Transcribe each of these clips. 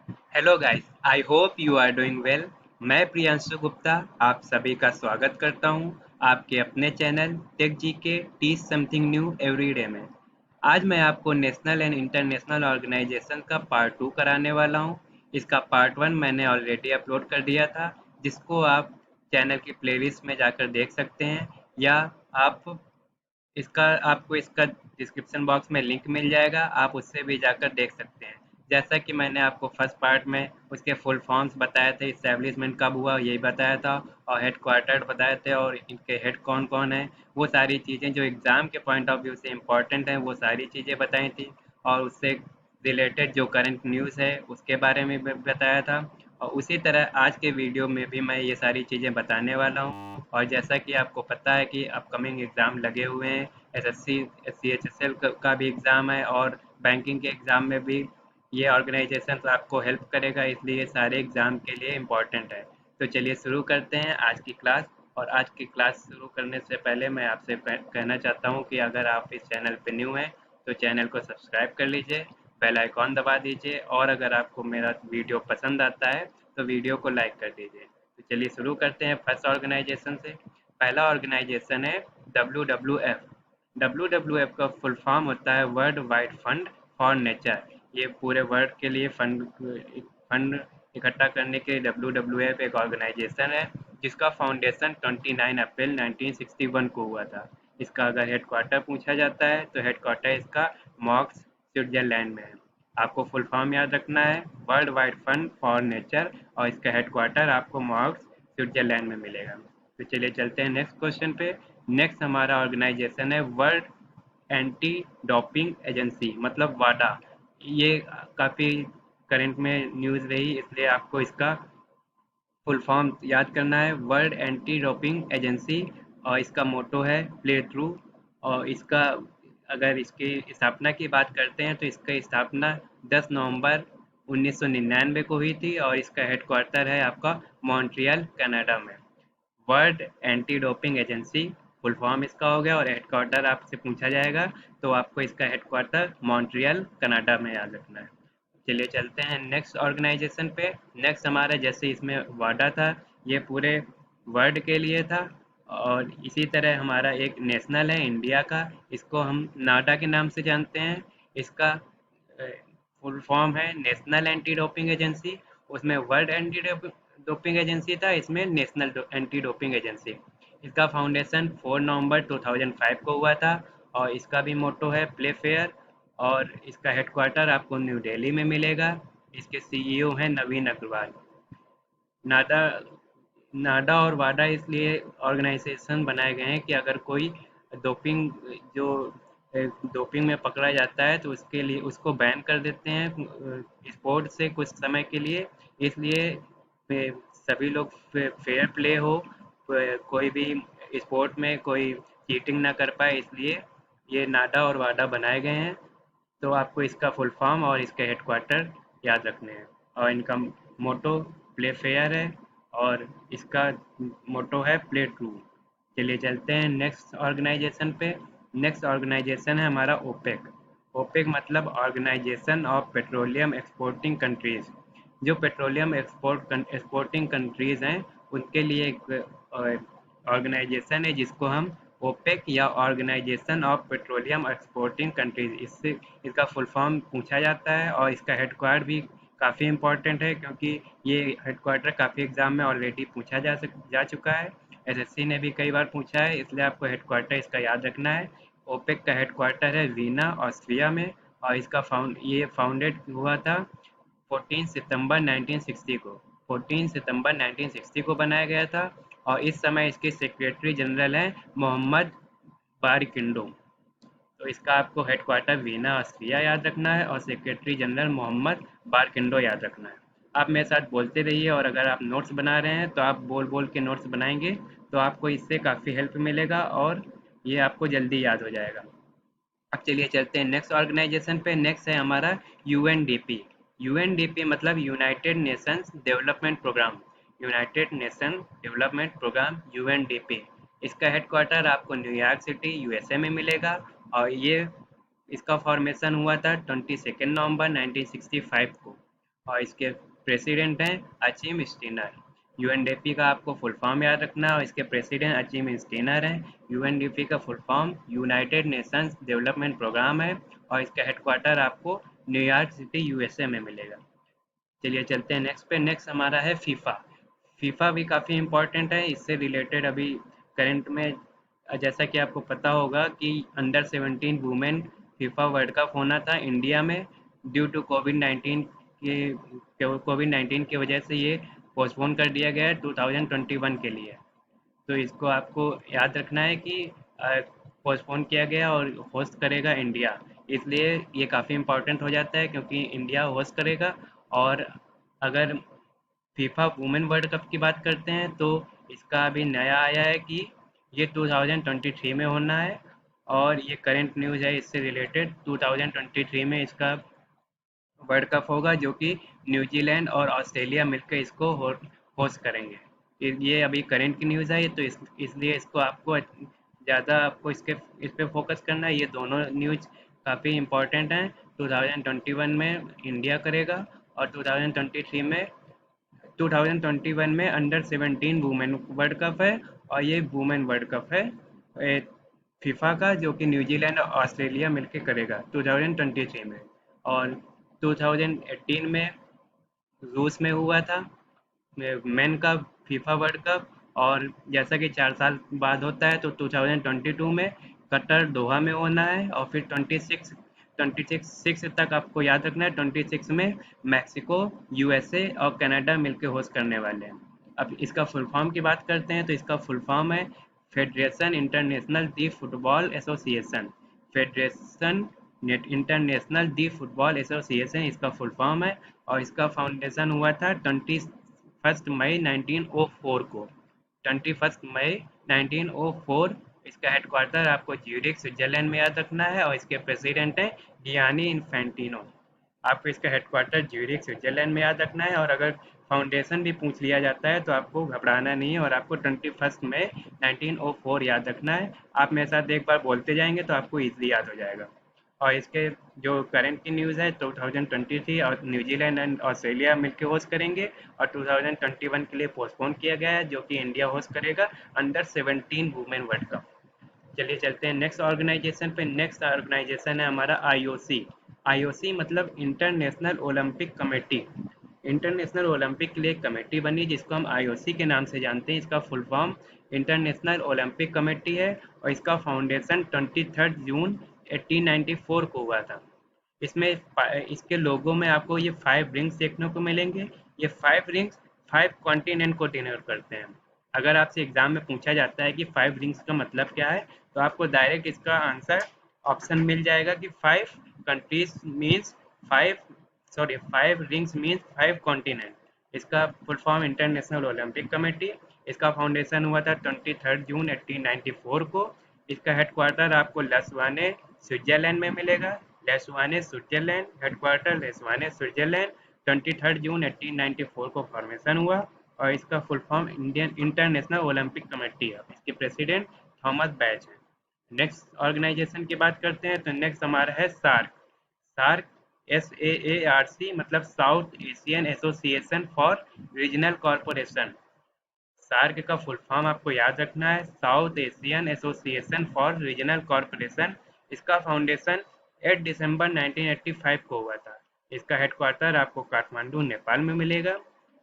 Hello guys, I hope you are doing well. मैं प्रियांशु गुप्ता आप सभी का स्वागत करता हूं आपके अपने चैनल टेक जी के टीच समथिंग न्यू एवरीडे में। आज मैं आपको नेशनल एंड इंटरनेशनल ऑर्गेनाइजेशन का पार्ट 2 कराने वाला हूं। इसका पार्ट 1 मैंने ऑलरेडी अपलोड कर दिया था, जिसको आप चैनल की प्लेलिस्ट में जाकर देख सकते हैं, या आप इसका आपको इसका डिस्क्रिप्शन बॉक्स में लिंक मिल जाएगा, आप उससे भी जाकर देख सकते हैं। जैसा कि मैंने आपको फर्स्ट पार्ट में उसके फुल फॉर्म्स बताए थे, इस्टेब्लिशमेंट कब हुआ यही बताया था, और हेड क्वार्टर बताए थे, और इनके हेड कौन कौन है, वो सारी चीज़ें जो एग्ज़ाम के पॉइंट ऑफ व्यू से इम्पोर्टेंट हैं वो सारी चीज़ें बताई थी। और उससे रिलेटेड जो करंट न्यूज़ है उसके बारे में भी बताया था। और उसी तरह आज के वीडियो में भी मैं ये सारी चीज़ें बताने वाला हूँ। और जैसा कि आपको पता है कि अपकमिंग एग्ज़ाम लगे हुए हैं, एसएससी सीएचएसएल का भी एग्ज़ाम है, और बैंकिंग के एग्ज़ाम में भी ये ऑर्गेनाइजेशन आपको हेल्प करेगा, इसलिए सारे एग्ज़ाम के लिए इम्पोर्टेंट है। तो चलिए शुरू करते हैं आज की क्लास। और आज की क्लास शुरू करने से पहले मैं आपसे कहना चाहता हूँ कि अगर आप इस चैनल पर न्यू हैं तो चैनल को सब्सक्राइब कर लीजिए, बेल आइकॉन दबा दीजिए, और अगर आपको मेरा वीडियो पसंद आता है तो वीडियो को लाइक कर दीजिए। तो चलिए शुरू करते हैं फर्स्ट ऑर्गेनाइजेशन से। पहला ऑर्गेनाइजेशन है WWF। WWF का फुल फॉर्म होता है world wide fund for nature. ये पूरे वर्ल्ड के लिए फंड फंड इकट्ठा करने के लिए WWF एक ऑर्गेनाइजेशन है, जिसका फाउंडेशन 29 अप्रैल 1961 को हुआ था। इसका अगर हेडक्वार्टर पूछा जाता है तो हेडक्वार्टर इसका मॉक्स स्विट्जरलैंड में है। आपको फुल फॉर्म याद रखना है, world wide fund for nature, और इसका हेडक्वार्टर आपको मॉक्स स्विट्जरलैंड में मिलेगा। तो चलिए चलते हैं नेक्स्ट क्वेश्चन पे। नेक्स्ट हमारा ऑर्गेनाइजेशन है वर्ल्ड एंटी डोपिंग एजेंसी, मतलब वाडा। ये काफ़ी करंट में न्यूज़ रही, इसलिए आपको इसका फुल फॉर्म याद करना है, वर्ल्ड एंटी डोपिंग एजेंसी। और इसका मोटो है प्ले ट्रू। और इसका अगर इसकी स्थापना की बात करते हैं तो इसका स्थापना 10 नवंबर 1999 को हुई थी, और इसका हेडक्वार्टर है आपका मॉन्ट्रियल कनाडा में। World anti doping agency full form इसका हो गया, और हेडक्वार्टर आपसे पूछा जाएगा तो आपको इसका हेडक्वार्टर मॉन्ट्रियल कनाडा में याद रखना है। चलिए चलते हैं नेक्स्ट ऑर्गेनाइजेशन पे। नेक्स्ट हमारा, जैसे इसमें वाडा था, ये पूरे वर्ल्ड के लिए था। और इसी तरह हमारा एक नेशनल है इंडिया का, इसको हम नाडा के नाम से जानते हैं। इसका फुल फॉर्म है नेशनल एंटी डोपिंग एजेंसी। उसमें वर्ल्ड एंटी डोपिंग एजेंसी था, इसमें नेशनल एंटी डोपिंग एजेंसी। इसका फाउंडेशन 4 नवंबर 2005 को हुआ था, और इसका भी मोटो है प्ले फेयर। और इसका हेडक्वार्टर आपको न्यू दिल्ली में मिलेगा। इसके सीईओ हैं नवीन अग्रवाल। नाडा नाडा और वाडा इसलिए ऑर्गेनाइजेशन बनाए गए हैं कि अगर कोई डोपिंग जो डोपिंग में पकड़ा जाता है तो उसके लिए उसको बैन कर देते हैं स्पोर्ट से कुछ समय के लिए। इसलिए सभी लोग फेयर प्ले हो, कोई भी स्पोर्ट में कोई चीटिंग ना कर पाए, इसलिए ये नाडा और वाडा बनाए गए हैं। तो आपको इसका फुल फॉर्म और इसके हेडक्वार्टर याद रखने हैं। और इनका मोटो प्ले फेयर है, और इसका मोटो है प्ले ट्रू। चलिए चलते हैं नेक्स्ट ऑर्गेनाइजेशन पे। नेक्स्ट ऑर्गेनाइजेशन है हमारा ओपेक। ओपेक मतलब Organisation of Petroleum exporting Countries. जो पेट्रोलियम एक्सपोर्टिंग कंट्रीज हैं उनके लिए एक ऑर्गेनाइजेशन है जिसको हम ओपेक या Organisation of Petroleum exporting Countries, इससे इसका फुल फॉर्म पूछा जाता है। और इसका हेडक्वार्टर भी काफ़ी इम्पोर्टेंट है, क्योंकि ये हेडक्वार्टर काफ़ी एग्जाम में ऑलरेडी पूछा जा चुका है। एसएससी ने भी कई बार पूछा है, इसलिए आपको हेडक्वार्टर इसका याद रखना है। ओपेक का हेडक्वार्टर है वीना ऑस्ट्रिया में, और इसका ये फाउंडेड हुआ था 14 सितंबर 1960 को। 14 सितंबर 1960 को बनाया गया था, और इस समय इसके सेक्रेटरी जनरल हैं मोहम्मद बारकिंडो। तो इसका आपको हेडक्वार्टर वीना ऑस्ट्रिया याद रखना है, और सेक्रेटरी जनरल मोहम्मद बारकिंडो याद रखना है। आप मेरे साथ बोलते रहिए, और अगर आप नोट्स बना रहे हैं तो आप बोल बोल के नोट्स बनाएंगे तो आपको इससे काफ़ी हेल्प मिलेगा, और ये आपको जल्दी याद हो जाएगा। अब चलिए चलते हैं नेक्स्ट ऑर्गेनाइजेशन पे। नेक्स्ट है हमारा यूएनडीपी। यूएनडीपी मतलब united Nations development programme. United nation development programme UNDP. इसका हेडक्वार्टर आपको न्यूयॉर्क सिटी यूएसए में मिलेगा। और ये इसका फॉर्मेशन हुआ था 22 नवंबर 1965 को। और इसके प्रेसिडेंट हैं अचीम स्टीनर। यूएनडीपी का आपको फुल फॉर्म याद रखना है और इसके प्रेसिडेंट अचीम स्टीनर हैं। यूएनडीपी का full form United Nations development Programme है और इसका हेडक्वार्टर आपको न्यूयॉर्क सिटी यूएसए में मिलेगा। चलिए चलते हैं नेक्स्ट पे। नेक्स्ट हमारा है फीफा। फीफा भी काफ़ी इम्पोर्टेंट है। इससे रिलेटेड अभी करंट में जैसा कि आपको पता होगा कि under 17 women FIFA world cup होना था इंडिया में, ड्यू टू कोविड 19 की वजह से ये पोस्टपोन कर दिया गया है 2021 के लिए। तो इसको आपको याद रखना है कि पोस्टपोन किया गया और होस्ट करेगा इंडिया। इसलिए ये काफ़ी इम्पोर्टेंट हो जाता है क्योंकि इंडिया होस्ट करेगा। और अगर फीफा वुमेन वर्ल्ड कप की बात करते हैं तो इसका अभी नया आया है कि ये 2023 में होना है। और ये करंट न्यूज़ है इससे रिलेटेड, 2023 में इसका वर्ल्ड कप होगा जो कि न्यूजीलैंड और ऑस्ट्रेलिया मिलकर इसको होस्ट करेंगे। ये अभी करंट की न्यूज़ है, ये तो इसलिए इसको आपको ज़्यादा आपको इस पे फोकस करना है। ये दोनों न्यूज़ काफ़ी इम्पोर्टेंट हैं। 2021 में इंडिया करेगा और 2021 में अंडर 17 वुमेन वर्ल्ड कप है। और ये वुमेन वर्ल्ड कप है फीफा का, जो कि न्यूजीलैंड और ऑस्ट्रेलिया मिलकर करेगा 2023 में। और 2018 में रूस में हुआ था मेन का फीफा वर्ल्ड कप। और जैसा कि 4 साल बाद होता है तो 2022 में कतर दोहा में होना है। और फिर 26 तक आपको याद रखना है, 26 में मैक्सिको, यूएसए और कनाडा मिलकर होस्ट करने वाले हैं। अब इसका फुल फॉर्म की बात करते हैं तो इसका फुल फॉर्म है फेडरेशन इंटरनेशनल दी फुटबॉल एसोसिएशन। फेडरेशन इंटरनेशनल दी फुटबॉल एसोसिएशन इसका फुल फॉर्म है। और इसका फाउंडेशन हुआ था 21 मई 1904 को। 21 मई 1904। इसका हेडक्वार्टर आपको ज्यूरिख स्विट्जरलैंड में याद रखना है और इसके प्रेसिडेंट हैं गियानी इन्फेंटिनो। आपको इसका हेडक्वार्टर ज्यूरिख स्विट्जरलैंड में याद रखना है। और अगर फाउंडेशन भी पूछ लिया जाता है तो आपको घबराना नहीं है और आपको 21 मई 1904 याद रखना है। आप मेरे साथ एक बार बोलते जाएंगे तो आपको ईजिली याद हो जाएगा। और इसके जो करंट की न्यूज़ है 2023 और न्यूजीलैंड एंड ऑस्ट्रेलिया मिलकर होस्ट करेंगे। और 2021 के लिए पोस्टपोन किया गया है जो कि इंडिया होस्ट करेगा अंडर 17 वुमेन वर्ल्ड कप। चलिए चलते हैं नेक्स्ट ऑर्गेनाइजेशन पे। नेक्स्ट ऑर्गेनाइजेशन है हमारा आईओसी। आईओसी मतलब international Olympic committee. International Olympic के लिए एक कमेटी बनी जिसको हम आईओसी के नाम से जानते हैं। इसका full form International Olympic Committee है और इसका फाउंडेशन 23 जून 1894 को हुआ था। इसमें इसके लोगो में आपको ये 5 रिंग्स देखने को मिलेंगे। ये 5 रिंग्स 5 कॉन्टिनेंट को डिनोट करते हैं। अगर आपसे एग्जाम में पूछा जाता है कि 5 रिंग्स का मतलब क्या है तो आपको डायरेक्ट इसका आंसर ऑप्शन मिल जाएगा कि 5 countries means 5 rings means 5 continent. इसका full form International Olympic Committee. इसका फाउंडेशन हुआ था 23 जून 1894 को। इसका हेडक्वार्टर आपको लसवाने स्विट्जरलैंड में मिलेगा। Lausanne Switzerland headquarter, Lausanne Switzerland. 23 जून 1894 को फॉर्मेशन हुआ। और इसका full form Indian International Olympic Committee है। इसके प्रेसिडेंट थॉमस बैच है। नेक्स्ट ऑर्गेनाइजेशन की बात करते हैं तो नेक्स्ट हमारा है सार्क। सार्क SAARC मतलब South Asian Association for Regional Corporation. SAARC का फुल फॉर्म आपको याद रखना है South Asian Association for Regional Corporation. इसका फाउंडेशन 8 दिसंबर 1985 को हुआ था। इसका हेडक्वार्टर आपको काठमांडू नेपाल में मिलेगा।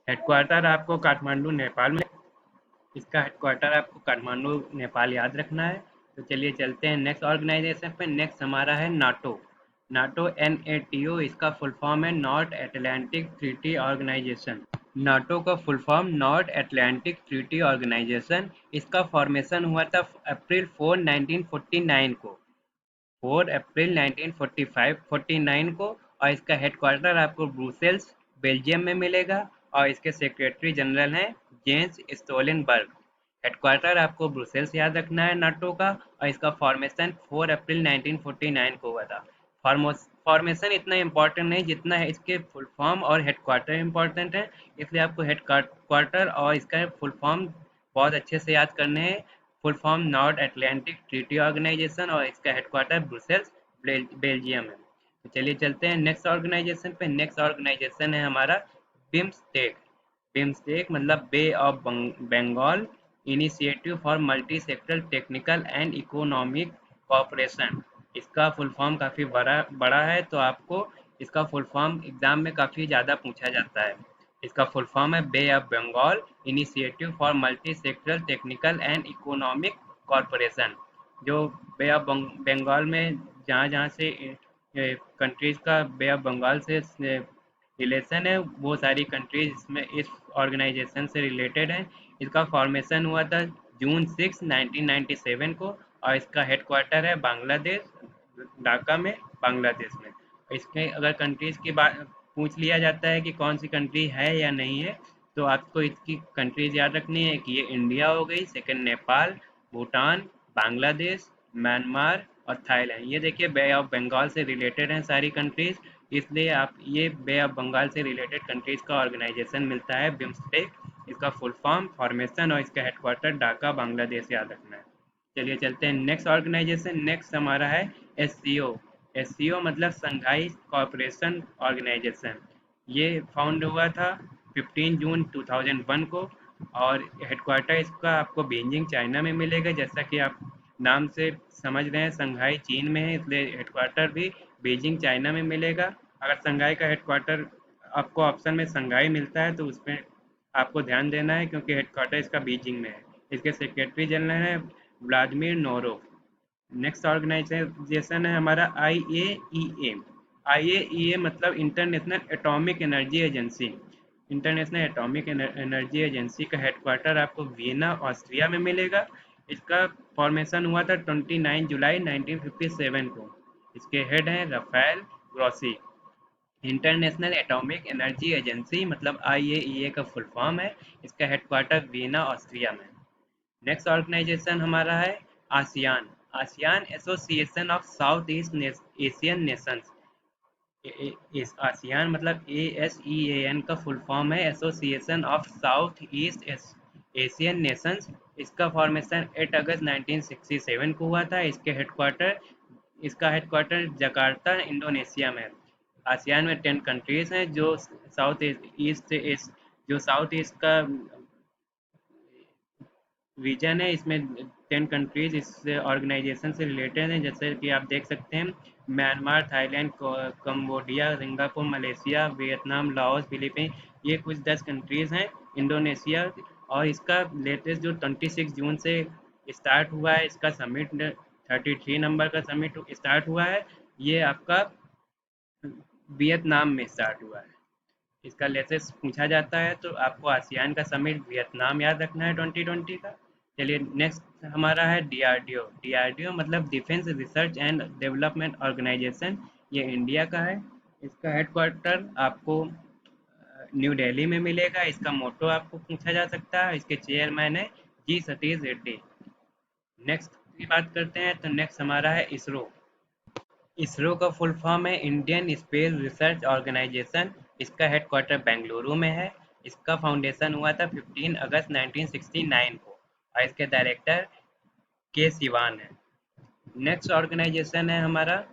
हेडक्वार्टर आपको काठमांडू नेपाल में इसका हेडक्वार्टर आपको काठमांडू नेपाल याद रखना है। तो चलिए चलते हैं नेक्स्ट ऑर्गेनाइजेशन पे। नेक्स्ट हमारा है नाटो। नाटो NATO इसका फुल फॉर्म है North Atlantic Treaty Organization. NATO का full form North Atlantic Treaty Organization. इसका फॉर्मेशन हुआ था अप्रैल 4 1949 को। 4 अप्रैल 1949 को। और इसका हेडक्वार्टर आपको ब्रुसेल्स बेल्जियम में मिलेगा। और इसके सेक्रेटरी जनरल हैं जेंस स्टोलनबर्ग। हेडक्वार्टर आपको ब्रुसेल्स याद रखना है नाटो का। और इसका फॉर्मेशन 4 अप्रैल 1949 को हुआ था। फॉर्मेशन इतना इम्पोर्टेंट नहीं जितना है इसके फुल फॉर्म और हेडक्वार्टर इम्पोर्टेंट है। इसलिए आपको हेडक्वार्टर और इसका फुल फॉर्म बहुत अच्छे से याद करने हैं। Full form North Atlantic Treaty Organization और इसका हेडक्वार्टर ब्रुसेल्स बेल्जियम है। चलिए चलते हैं नेक्स्ट ऑर्गेनाइजेशन पे। नेक्स्ट ऑर्गेनाइजेशन है हमारा बिम्स्टेक। बिम्स्टेक मतलब bay of Bengal initiative for multi sector technical and economic cooperation. इसका फुल फॉर्म काफ़ी बड़ा बड़ा है, तो आपको इसका फुल फॉर्म एग्जाम में काफ़ी ज़्यादा पूछा जाता है। इसका फुल फॉर्म है bay of Bengal initiative for multi sectoral technical and economic corporation. जो बे ऑफ बंगाल में जहाँ जहाँ से कंट्रीज़ का बे ऑफ बंगाल से रिलेशन है, वो सारी कंट्रीज इसमें इस ऑर्गेनाइजेशन से रिलेटेड हैं। इसका फॉर्मेशन हुआ था जून 6 1997 को, और इसका हेडक्वार्टर है बांग्लादेश, ढाका में, बांग्लादेश में। इसके अगर कंट्रीज की बात पूछ लिया जाता है कि कौन सी कंट्री है या नहीं है, तो आपको इसकी कंट्रीज याद रखनी है कि ये इंडिया हो गई, सेकंड नेपाल, भूटान, बांग्लादेश, म्यांमार और थाईलैंड। ये देखिए बे ऑफ बंगाल से रिलेटेड हैं सारी कंट्रीज, इसलिए आप ये बे ऑफ बंगाल से रिलेटेड कंट्रीज का ऑर्गेनाइजेशन मिलता है बिम्स्टेक। इसका फुल फॉर्म, फॉर्मेशन और इसका हेडक्वार्टर ढाका, बांग्लादेश याद रखना है। चलिए चलते हैं नेक्स्ट ऑर्गेनाइजेशन। नेक्स्ट हमारा है एससीओ। एससीओ मतलब संघाई कॉपरेशन ऑर्गेनाइजेशन। ये फाउंड हुआ था 15 जून 2001 को, और हेडक्वार्टर इसका आपको बीजिंग चाइना में मिलेगा। जैसा कि आप नाम से समझ रहे हैं संघाई चीन में है, इसलिए हेडक्वार्टर भी बीजिंग चाइना में मिलेगा। अगर संघाई का हेडक्वार्टर आपको ऑप्शन में संघाई मिलता है तो उसमें आपको ध्यान देना है, क्योंकि हेडक्वार्टर इसका बीजिंग में है। इसके सेक्रेटरी जनरल हैं व्लादिमीर नोरोव। नेक्स्ट ऑर्गेनाइजेशन है हमारा IAEA। IAEA मतलब international Atomic Energy agency. International Atomic Energy agency का हेडक्वार्टर आपको वियना, ऑस्ट्रिया में मिलेगा। इसका फॉर्मेशन हुआ था 29 जुलाई 1957 को। इसके हेड हैं Rafael Grossi. International Atomic Energy Agency मतलब IAEA का फुल फॉर्म है। इसका हेडक्वार्टर वियना, ऑस्ट्रिया में। नेक्स्ट ऑर्गेनाइजेशन हमारा है ASEAN. ASEAN Association of South East Asian Nations. इस आसियान मतलब ASEAN का फुल फॉर्म है Association of South East Asian Nations. इसका फॉर्मेशन 8 अगस्त 1967 को हुआ था। इसका हेडक्वार्टर जकार्ता, इंडोनेशिया में है। आसियान में 10 कंट्रीज हैं जो साउथ ईस्ट का रीजन है। इसमें 10 कंट्रीज इस ऑर्गेनाइजेशन से रिलेटेड हैं, जैसे कि आप देख सकते हैं Myanmar, Thailand, Cambodia, Singapore, Malaysia, Vietnam, Laos, Philippines. ये कुछ 10 कंट्रीज हैं। इंडोनेशिया, और इसका लेटेस्ट जो 26 जून से स्टार्ट हुआ है इसका समिट, 33 नंबर का समिट स्टार्ट हुआ है। ये आपका वियतनाम में स्टार्ट हुआ है। इसका लेटेस्ट पूछा जाता है तो आपको आसियान का समिट वियतनाम याद रखना है 2020 का। चलिए नेक्स्ट हमारा है DRDO। DRDO मतलब Defence Research and Development Organisation. ये इंडिया का है। इसका हेडक्वार्टर आपको न्यू दिल्ली में मिलेगा। इसका मोटो आपको पूछा जा सकता है। इसके चेयरमैन है G सतीश रेड्डी। नेक्स्ट की बात करते हैं तो नेक्स्ट हमारा है इसरो। इसरो का फुल फॉर्म है इंडियन स्पेस रिसर्च ऑर्गेनाइजेशन। इसका हेडक्वार्टर बेंगलुरु में है। इसका फाउंडेशन हुआ था 15 अगस्त 1969 को, और इसके डायरेक्टर के सिवान है। नेक्स्ट ऑर्गेनाइजेशन है हमारा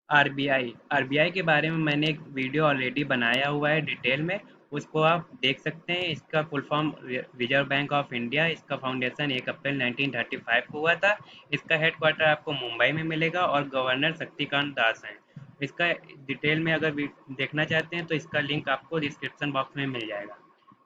RBI। RBI के बारे में मैंने एक वीडियो ऑलरेडी बनाया हुआ है डिटेल में, उसको आप देख सकते हैं। इसका full form reserve bank of India. इसका फाउंडेशन 1 अप्रैल 1935 को हुआ था। इसका हेडक्वार्टर आपको मुंबई में मिलेगा, और गवर्नर शक्तिकांत दास हैं। इसका डिटेल में अगर देखना चाहते हैं तो इसका लिंक आपको डिस्क्रिप्शन बॉक्स में मिल जाएगा।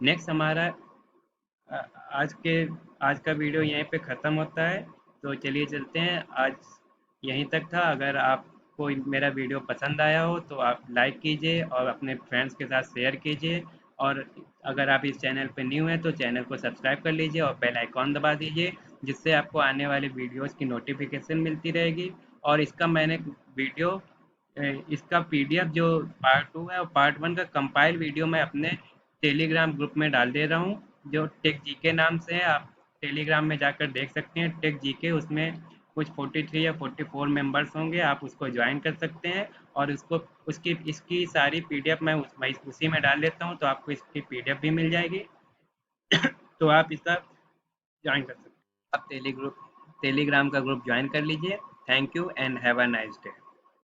नेक्स्ट हमारा अ, आज के आज का वीडियो यहीं पे ख़त्म होता है। तो चलिए चलते हैं, आज यहीं तक था। अगर आपको मेरा वीडियो पसंद आया हो तो आप लाइक कीजिए और अपने फ्रेंड्स के साथ शेयर कीजिए। और अगर आप इस चैनल पर न्यू हैं तो चैनल को सब्सक्राइब कर लीजिए और बेल आइकॉन दबा दीजिए, जिससे आपको आने वाले वीडियोज़ की नोटिफिकेशन मिलती रहेगी। और इसका मैंने वीडियो इसका PDF जो पार्ट 2 है और पार्ट 1 का कंपाइल वीडियो मैं अपने टेलीग्राम ग्रुप में डाल दे रहा हूँ, जो टेक जीके नाम से है। आप टेलीग्राम में जाकर देख सकते हैं टेक जीके। उसमें कुछ 43 या 44 मेंबर्स होंगे, आप उसको ज्वाइन कर सकते हैं। और उसको उसकी इसकी सारी PDF मैं उसी में डाल देता हूँ, तो आपको इसकी PDF भी मिल जाएगी। तो आप इसका ज्वाइन कर सकते हैं। आप टेलीग्राम का ग्रुप ज्वाइन कर लीजिए। Thank you and have a nice day.